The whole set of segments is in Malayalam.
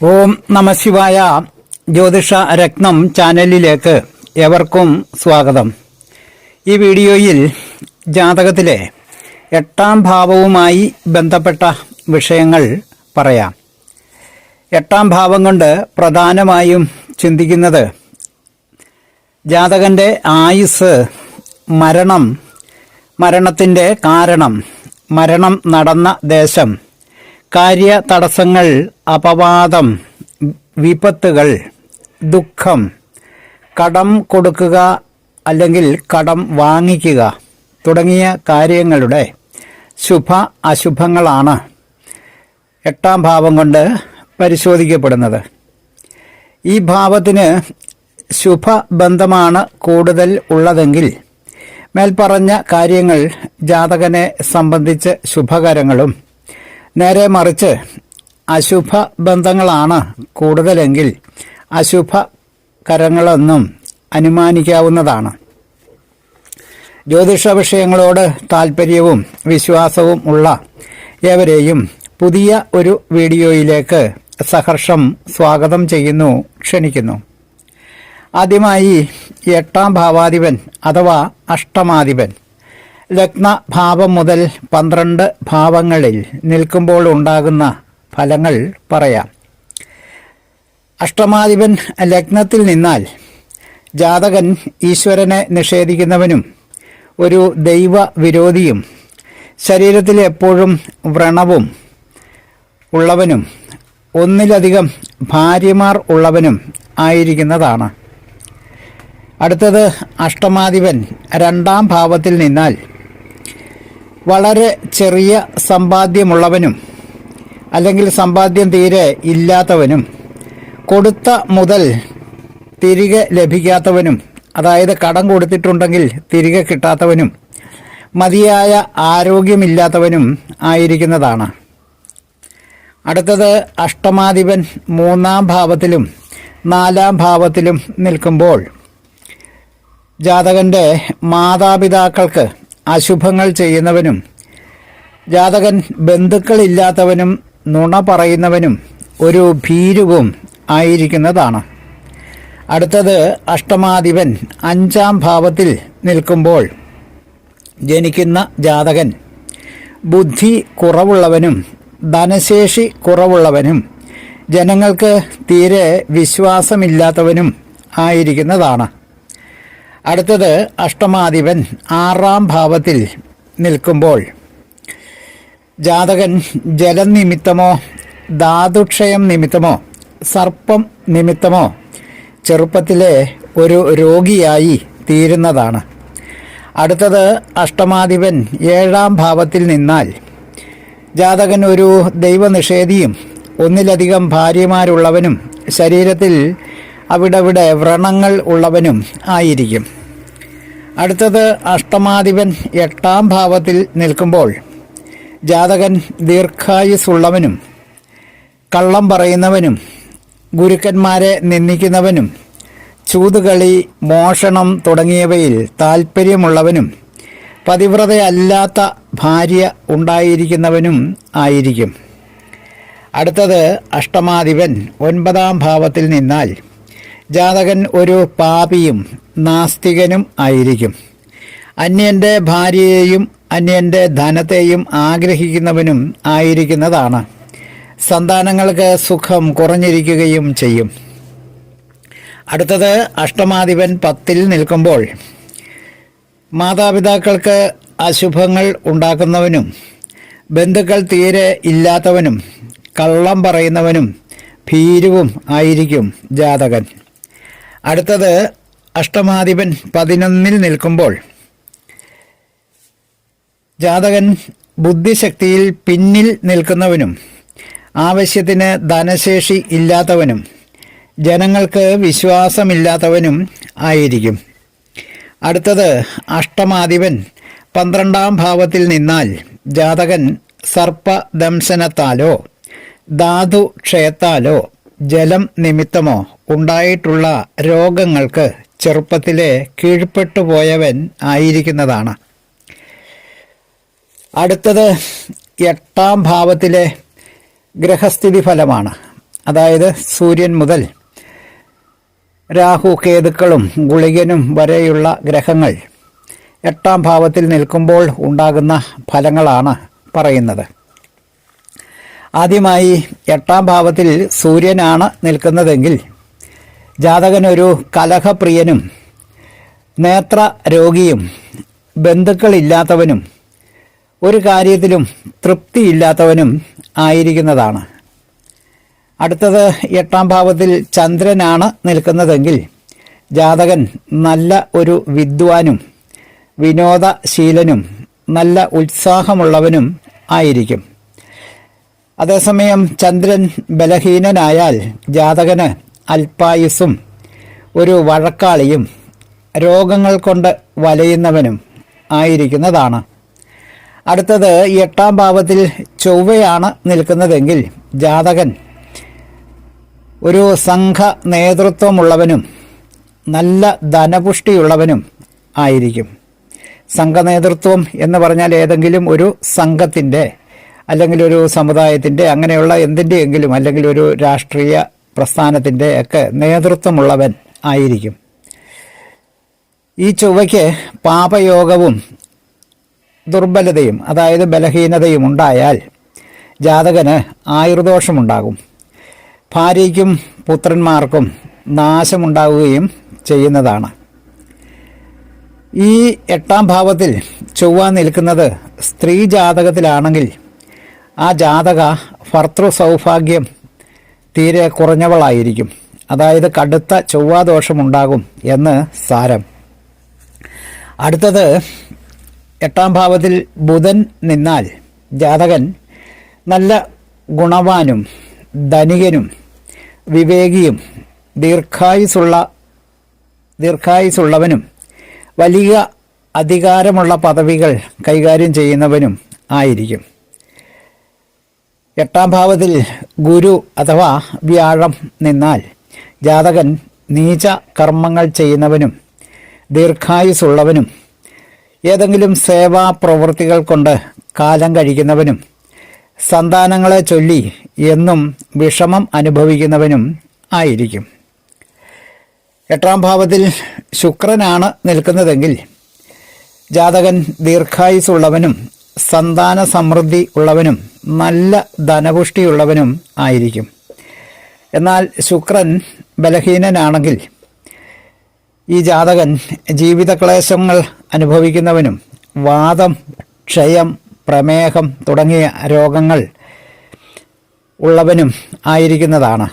ഓം നമഃശിവായ. ജ്യോതിഷ രത്നം ചാനലിലേക്ക് ഏവർക്കും സ്വാഗതം. ഈ വീഡിയോയിൽ ജാതകത്തിലെ 8ാം ഭാവവുമായി ബന്ധപ്പെട്ട വിഷയങ്ങൾ പറയാം. 8ാം ഭാവം കൊണ്ട് പ്രധാനമായും ചിന്തിക്കുന്നത് ജാതകന്റെ ആയുസ്, മരണം, മരണത്തിൻ്റെ കാരണം, മരണം നടന്ന ദേശം, കാര്യ തടസ്സങ്ങൾ, അപവാദം, വിപത്തുകൾ, ദുഃഖം, കടം കൊടുക്കുക അല്ലെങ്കിൽ കടം വാങ്ങിക്കുക തുടങ്ങിയ കാര്യങ്ങളുടെ ശുഭ അശുഭങ്ങളാണ് 8ാം ഭാവം കൊണ്ട് പരിശോധിക്കപ്പെടുന്നത്. ഈ ഭാവത്തിന് ശുഭബന്ധമാണ് കൂടുതൽ ഉള്ളതെങ്കിൽ മേൽപ്പറഞ്ഞ കാര്യങ്ങൾ ജാതകനെ സംബന്ധിച്ച് ശുഭകരങ്ങളും, നേരെ മറിച്ച് അശുഭ ബന്ധങ്ങളാണ് കൂടുതലെങ്കിൽ അശുഭ കരങ്ങളെന്നും അനുമാനിക്കാവുന്നതാണ്. ജ്യോതിഷ വിഷയങ്ങളോട് താൽപ്പര്യവും വിശ്വാസവും ഉള്ള ഏവരെയും പുതിയ ഒരു വീഡിയോയിലേക്ക് സഹർഷം സ്വാഗതം ചെയ്യുന്നു, ക്ഷണിക്കുന്നു. ആദ്യമായി 8ാം ഭാവാധിപൻ അഥവാ അഷ്ടമാധിപൻ ലഗ്നഭാവം മുതൽ 12 ഭാവങ്ങളിൽ നിൽക്കുമ്പോൾ ഉണ്ടാകുന്ന ഫലങ്ങൾ പറയാം. അഷ്ടമാധിപൻ ലഗ്നത്തിൽ നിന്നാൽ ജാതകൻ ഈശ്വരനെ നിഷേധിക്കുന്നവനും ഒരു ദൈവ വിരോധിയും ശരീരത്തിൽ എപ്പോഴും വ്രണവും ഉള്ളവനും ഒന്നിലധികം ഭാര്യമാർ ഉള്ളവനും ആയിരിക്കുന്നതാണ്. അടുത്തത് അഷ്ടമാധിപൻ 2ാം ഭാവത്തിൽ നിന്നാൽ വളരെ ചെറിയ സമ്പാദ്യമുള്ളവനും അല്ലെങ്കിൽ സമ്പാദ്യം തീരെ ഇല്ലാത്തവനും കൊടുത്ത മുതൽ തിരികെ ലഭിക്കാത്തവനും, അതായത് കടം കൊടുത്തിട്ടുണ്ടെങ്കിൽ തിരികെ കിട്ടാത്തവനും മതിയായ ആരോഗ്യമില്ലാത്തവനും ആയിരിക്കുന്നതാണ്. അടുത്തത് അഷ്ടമാധിപൻ 3ാം ഭാവത്തിലും 4ാം ഭാവത്തിലും നിൽക്കുമ്പോൾ ജാതകന്റെ മാതാപിതാക്കൾക്ക് അശുഭങ്ങൾ ചെയ്യുന്നവനും, ജാതകൻ ബന്ധുക്കളില്ലാത്തവനും, നുണ പറയുന്നവനും ഒരു ഭീരുവും ആയിരിക്കുന്നതാണ്. അടുത്തത് അഷ്ടമാധിപൻ 5ാം ഭാവത്തിൽ നിൽക്കുമ്പോൾ ജനിക്കുന്ന ജാതകൻ ബുദ്ധി കുറവുള്ളവനും ധനശേഷി കുറവുള്ളവനും ജനങ്ങൾക്ക് തീരെ വിശ്വാസമില്ലാത്തവനും ആയിരിക്കുന്നതാണ്. അടുത്തത് അഷ്ടമാധിപൻ 6ാം ഭാവത്തിൽ നിൽക്കുമ്പോൾ ജാതകൻ ജലം നിമിത്തമോ ധാതുക്ഷയം നിമിത്തമോ സർപ്പം നിമിത്തമോ ചെറുപ്പത്തിലെ ഒരു രോഗിയായി തീരുന്നതാണ്. അടുത്തത് അഷ്ടമാധിപൻ 7ാം ഭാവത്തിൽ നിന്നാൽ ജാതകൻ ഒരു ദൈവനിഷേധിയും ഒന്നിലധികം ഭാര്യമാരുള്ളവനും ശരീരത്തിൽ അവിടവിടെ വ്രണങ്ങൾ ഉള്ളവനും ആയിരിക്കും. അടുത്തത് അഷ്ടമാധിപൻ 8ാം ഭാവത്തിൽ നിൽക്കുമ്പോൾ ജാതകൻ ദീർഘായുസ്സുള്ളവനും കള്ളം പറയുന്നവനും ഗുരുക്കന്മാരെ നിന്ദിക്കുന്നവനും ചൂതുകളി, മോഷണം തുടങ്ങിയവയിൽ താൽപ്പര്യമുള്ളവനും പതിവ്രതയല്ലാത്ത ഭാര്യ ഉണ്ടായിരിക്കുന്നവനും ആയിരിക്കും. അടുത്തത് അഷ്ടമാധിപൻ 9ാം ഭാവത്തിൽ നിന്നാൽ ജാതകൻ ഒരു പാപിയും നാസ്തികനും ആയിരിക്കും. അന്യൻ്റെ ഭാര്യയെയും അന്യൻ്റെ ധനത്തെയും ആഗ്രഹിക്കുന്നവനും ആയിരിക്കുന്നതാണ്. സന്താനങ്ങൾക്ക് സുഖം കുറഞ്ഞിരിക്കുകയും ചെയ്യും. അടുത്തത് അഷ്ടമാധിപൻ 10ൽ നിൽക്കുമ്പോൾ മാതാപിതാക്കൾക്ക് അശുഭങ്ങൾ ഉണ്ടാക്കുന്നവനും ബന്ധുക്കൾ തീരെ ഇല്ലാത്തവനും കള്ളം പറയുന്നവനും ഭീരുവും ആയിരിക്കും ജാതകൻ. അടുത്തത് അഷ്ടമാധിപൻ 11ൽ നിൽക്കുമ്പോൾ ജാതകൻ ബുദ്ധിശക്തിയിൽ പിന്നിൽ നിൽക്കുന്നവനും ആവശ്യത്തിന് ധനശേഷി ഇല്ലാത്തവനും ജനങ്ങൾക്ക് വിശ്വാസമില്ലാത്തവനും ആയിരിക്കും. അടുത്തത് അഷ്ടമാധിപൻ 12ാം ഭാവത്തിൽ നിന്നാൽ ജാതകൻ സർപ്പദംശനത്താലോ ധാതുക്ഷയത്താലോ ജലം നിമിത്തമോ ഉണ്ടായിട്ടുള്ള രോഗങ്ങൾക്ക് ചെറുപ്പത്തിലെ കീഴ്പ്പെട്ടുപോയവൻ ആയിരിക്കുന്നതാണ്. അടുത്തത് 8ാം ഭാവത്തിലെ ഗ്രഹസ്ഥിതി ഫലമാണ്. അതായത് സൂര്യൻ മുതൽ രാഹു കേതുക്കളും ഗുളികനും വരെയുള്ള ഗ്രഹങ്ങൾ 8ാം ഭാവത്തിൽ നിൽക്കുമ്പോൾ ഉണ്ടാകുന്ന ഫലങ്ങളാണ് പറയുന്നത്. ആദ്യമായി 8ാം ഭാവത്തിൽ സൂര്യനാണ് നിൽക്കുന്നതെങ്കിൽ ജാതകനൊരു കലഹപ്രിയനും നേത്ര രോഗിയും ബന്ധുക്കളില്ലാത്തവനും ഒരു കാര്യത്തിലും തൃപ്തിയില്ലാത്തവനും ആയിരിക്കുന്നതാണ്. അടുത്തത് 8ാം ഭാവത്തിൽ ചന്ദ്രനാണ് നിൽക്കുന്നതെങ്കിൽ ജാതകൻ നല്ല ഒരു വിദ്വാനും വിനോദശീലനും നല്ല ഉത്സാഹമുള്ളവനും ആയിരിക്കും. അതേസമയം ചന്ദ്രൻ ബലഹീനനായാൽ ജാതകന് അല്പായുസ്സും ഒരു വഴക്കാളിയും രോഗങ്ങൾ കൊണ്ട് വലയുന്നവനും ആയിരിക്കുന്നതാണ്. അടുത്തത് 8ാം ഭാവത്തിൽ ചൊവ്വയാണ് നിൽക്കുന്നതെങ്കിൽ ജാതകൻ ഒരു സംഘ നേതൃത്വമുള്ളവനും നല്ല ധനപുഷ്ടിയുള്ളവനും ആയിരിക്കും. സംഘനേതൃത്വം എന്ന് പറഞ്ഞാൽ ഏതെങ്കിലും ഒരു സംഘത്തിൻ്റെ അല്ലെങ്കിൽ ഒരു സമുദായത്തിൻ്റെ അങ്ങനെയുള്ള എന്തിൻ്റെയെങ്കിലും അല്ലെങ്കിൽ ഒരു രാഷ്ട്രീയ പ്രസ്ഥാനത്തിൻ്റെ ഒക്കെ നേതൃത്വമുള്ളവൻ ആയിരിക്കും. ഈ ചൊവ്വയ്ക്ക് പാപയോഗവും ദുർബലതയും അതായത് ബലഹീനതയും ഉണ്ടായാൽ ജാതകന് ആയുർദോഷമുണ്ടാകും. ഭാര്യയ്ക്കും പുത്രന്മാർക്കും നാശമുണ്ടാവുകയും ചെയ്യുന്നതാണ്. ഈ 8ാം ഭാവത്തിൽ ചൊവ്വ നിൽക്കുന്നത് സ്ത്രീ ജാതകത്തിലാണെങ്കിൽ ആ ജാതക ഭർത്തൃ സൗഭാഗ്യം തീരെ കുറഞ്ഞവളായിരിക്കും. അതായത് കടുത്ത ചൊവ്വാദോഷമുണ്ടാകും എന്ന് സാരം. അടുത്തത് 8ാം ഭാവത്തിൽ ബുധൻ നിന്നാൽ ജാതകൻ നല്ല ഗുണവാനും ധനികനും വിവേകിയും ദീർഘായുസുള്ളവനും വലിയ അധികാരമുള്ള പദവികൾ കൈകാര്യം ചെയ്യുന്നവനും ആയിരിക്കും. 8ാം ഭാവത്തിൽ ഗുരു അഥവാ വ്യാഴം നിന്നാൽ ജാതകൻ നീച കർമ്മങ്ങൾ ചെയ്യുന്നവനും ദീർഘായുസുള്ളവനും ഏതെങ്കിലും സേവാ പ്രവൃത്തികൾ കൊണ്ട് കാലം കഴിക്കുന്നവനും സന്താനങ്ങളെ ചൊല്ലി എന്നും വിഷമം അനുഭവിക്കുന്നവനും ആയിരിക്കും. 8ാം ഭാവത്തിൽ ശുക്രനാണ് നിൽക്കുന്നതെങ്കിൽ ജാതകൻ ദീർഘായുസുള്ളവനും സന്താന സമൃദ്ധി ഉള്ളവനും നല്ല ധനപുഷ്ടിയുള്ളവനും ആയിരിക്കും. എന്നാൽ ശുക്രൻ ബലഹീനനാണെങ്കിൽ ഈ ജാതകൻ ജീവിതക്ലേശങ്ങൾ അനുഭവിക്കുന്നവനും വാതം, ക്ഷയം, പ്രമേഹം തുടങ്ങിയ രോഗങ്ങൾ ഉള്ളവനും ആയിരിക്കുന്നതാണ്.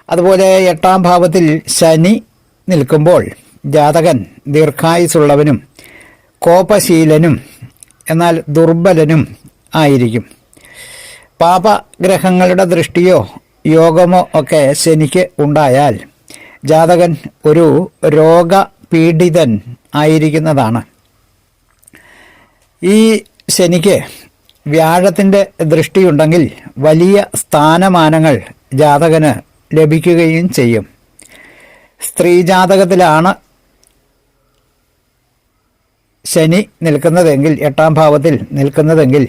അതുപോലെ 8ാം ഭാവത്തിൽ ശനി നിൽക്കുമ്പോൾ ജാതകൻ ദീർഘായുസുള്ളവനും കോപശീലനും എന്നാൽ ദുർബലനും ആയിരിക്കും. പാപഗ്രഹങ്ങളുടെ ദൃഷ്ടിയോ യോഗമോ ഒക്കെ ശനിക്ക് ഉണ്ടായാൽ ജാതകൻ ഒരു രോഗപീഡിതൻ ആയിരിക്കുന്നതാണ്. ഈ ശനിക്ക് വ്യാഴത്തിൻ്റെ ദൃഷ്ടിയുണ്ടെങ്കിൽ വലിയ സ്ഥാനമാനങ്ങൾ ജാതകന് ലഭിക്കുകയും ചെയ്യും. സ്ത്രീ ജാതകത്തിലാണ് ശനി നിൽക്കുന്നതെങ്കിൽ 8ാം ഭാവത്തിൽ നിൽക്കുന്നതെങ്കിൽ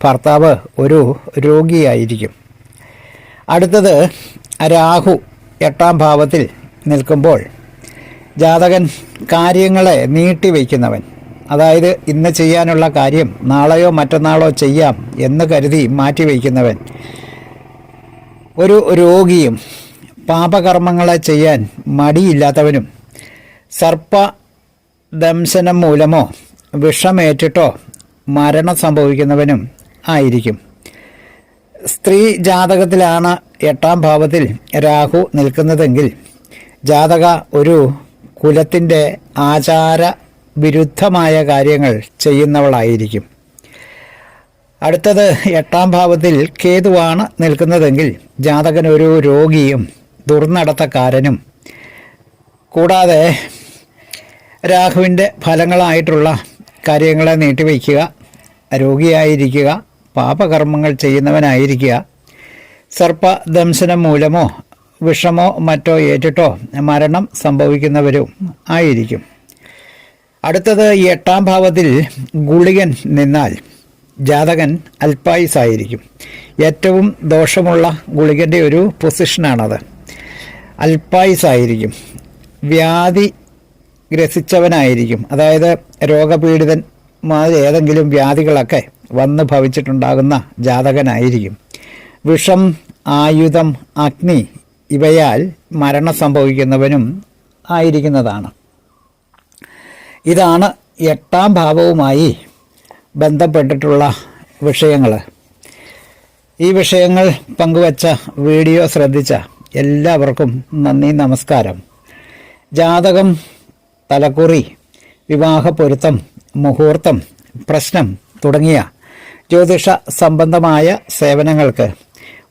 ഭർത്താവ് ഒരു രോഗിയായിരിക്കും. അടുത്തത് രാഹു 8ാം ഭാവത്തിൽ നിൽക്കുമ്പോൾ ജാതകൻ കാര്യങ്ങളെ നീട്ടിവെക്കുന്നവൻ, അതായത് ഇന്ന് ചെയ്യാനുള്ള കാര്യം നാളെയോ മറ്റന്നാളോ ചെയ്യാം എന്ന് കരുതി മാറ്റിവെക്കുന്നവൻ, ഒരു രോഗിയും പാപകർമ്മങ്ങളെ ചെയ്യാൻ മടിയില്ലാത്തവനും സർപ്പദംശനം മൂലമോ വിഷമേറ്റിട്ടോ മരണം സംഭവിക്കുന്നവനും ആയിരിക്കും. സ്ത്രീ ജാതകത്തിലാണ് 8ാം ഭാവത്തിൽ രാഹു നിൽക്കുന്നതെങ്കിൽ ജാതക ഒരു കുലത്തിൻ്റെ ആചാര വിരുദ്ധമായ കാര്യങ്ങൾ ചെയ്യുന്നവളായിരിക്കും. അടുത്തത് 8ാം ഭാവത്തിൽ കേതുവാണ് നിൽക്കുന്നതെങ്കിൽ ജാതകൻ ഒരു രോഗിയും ദുർനടത്തക്കാരനും കൂടാതെ രാഹുവിൻ്റെ ഫലങ്ങളായിട്ടുള്ള കാര്യങ്ങളെ നീട്ടിവയ്ക്കുക, രോഗിയായിരിക്കുക, പാപകർമ്മങ്ങൾ ചെയ്യുന്നവനായിരിക്കുക, സർപ്പദംശനം മൂലമോ വിഷമോ മറ്റോ ഏറ്റിട്ടോ മരണം സംഭവിക്കുന്നവരും ആയിരിക്കും. അടുത്തത് 8ാം ഭാവത്തിൽ ഗുളികൻ നിന്നാൽ ജാതകൻ അല്പായുസായിരിക്കും. ഏറ്റവും ദോഷമുള്ള ഗുളികൻ്റെ ഒരു പൊസിഷനാണത്. അല്പായുസായിരിക്കും. വ്യാധി ഗ്രസിച്ചവനായിരിക്കും. അതായത് രോഗപീഡിതന്മാർ ഏതെങ്കിലും വ്യാധികളൊക്കെ വന്ന് ഭവിച്ചിട്ടുണ്ടാകുന്ന ജാതകനായിരിക്കും. വിഷം, ആയുധം, അഗ്നി ഇവയാൽ മരണം സംഭവിക്കുന്നവനും ആയിരിക്കുന്നതാണ്. ഇതാണ് 8ാം ഭാവവുമായി ബന്ധപ്പെട്ടിട്ടുള്ള വിഷയങ്ങൾ. ഈ വിഷയങ്ങൾ പങ്കുവച്ച വീഡിയോ ശ്രദ്ധിച്ച എല്ലാവർക്കും നന്ദി, നമസ്കാരം. ജാതകം, തലക്കുറി, വിവാഹ പൊരുത്തം, മുഹൂർത്തം, പ്രശ്നം തുടങ്ങിയ ജ്യോതിഷ സംബന്ധമായ സേവനങ്ങൾക്ക്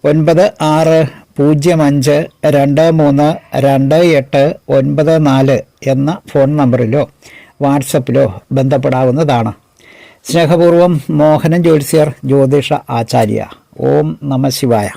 9605232894 എന്ന ഫോൺ നമ്പറിലോ വാട്സപ്പിലോ ബന്ധപ്പെടാവുന്നതാണ്. സ്നേഹപൂർവം മോഹനൻ ജ്യോത്സ്യർ, ജ്യോതിഷ ആചാര്യ. ഓം നമഃ ശിവായ.